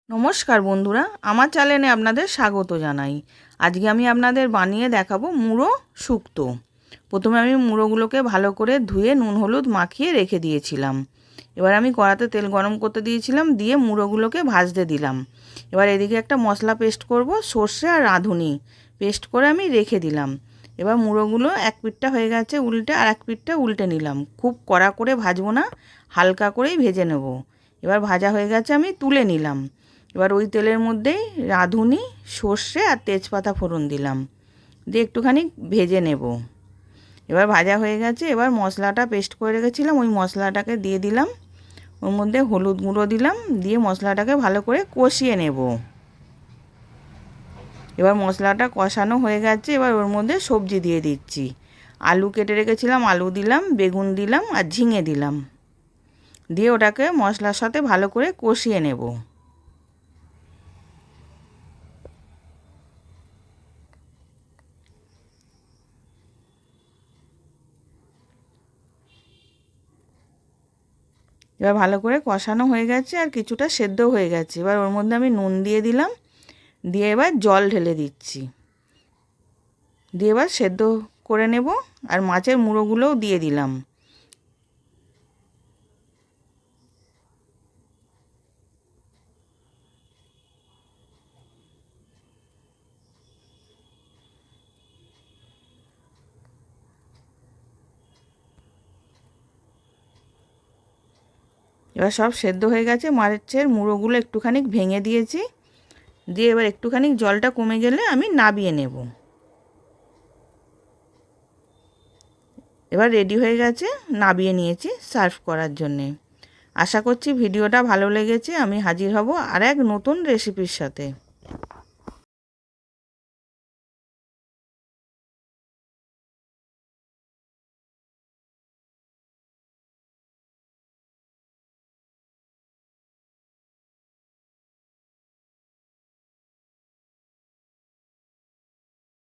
নমস্কার বন্ধুরা, আমার চ্যানেলে আপনাদের স্বাগত জানাই। আজকে আমি আপনাদের বানিয়ে দেখাবো মুড়ো শুক্তো। প্রথমে আমি মুড়োগুলোকে ভালো করে ধুয়ে নুন হলুদ মাখিয়ে রেখে দিয়েছিলাম। এবার আমি কড়াতে তেল গরম করতে দিয়েছিলাম, দিয়ে মুড়োগুলোকে ভাজতে দিলাম। এবার এদিকে একটা মশলা পেস্ট করব, সর্ষে আর রাঁধুনি পেস্ট করে আমি রেখে দিলাম। এবার মুড়োগুলো এক পিঠটা হয়ে গেছে উল্টে, আর এক পিঠটা উল্টে নিলাম। খুব কড়া করে ভাজবো না, হালকা করেই ভেজে নেব। এবার ভাজা হয়ে গেছে, আমি তুলে নিলাম। এবার ওই তেলের মধ্যেই রাঁধুনি, সর্ষে আর তেজপাতা ফোড়ন দিলাম, দিয়ে একটুখানি ভেজে নেব। এবার ভাজা হয়ে গেছে, এবার মশলাটা পেস্ট করে রেখেছিলাম ওই মশলাটাকে দিয়ে দিলাম। ওর মধ্যে হলুদ গুঁড়ো দিলাম, দিয়ে মশলাটাকে ভালো করে কষিয়ে নেব। এবার মশলাটা কষানো হয়ে গেছে, এবার ওর মধ্যে সবজি দিয়ে দিচ্ছি। আলু কেটে রেখেছিলাম, আলু দিলাম, বেগুন দিলাম আর ঝিঙে দিলাম, দিয়ে ওটাকে মশলার সাথে ভালো করে কষিয়ে নেব। এবার ভালো করে কষানো হয়ে গেছে আর কিছুটা সেদ্ধ হয়ে গেছে। এবার ওর মধ্যে আমি নুন দিয়ে দিলাম, দিয়ে এবার জল ঢেলে দিচ্ছি, দিয়ে এবার সেদ্ধ করে নেব। আর মাছের মুড়োগুলোও দিয়ে দিলাম। এবার সব সেদ্ধ হয়ে গেছে, মাছের মুড়োগুলো একটুখানি ভেঙে দিয়েছি, দিয়ে এবার একটুখানি জলটা কমে গেলে আমি নাবিয়ে নেব। এবার রেডি হয়ে গেছে, নাবিয়ে নিয়েছি সার্ভ করার জন্যে। আশা করছি ভিডিওটা ভালো লেগেছে। আমি হাজির হব আর এক নতুন রেসিপির সাথে।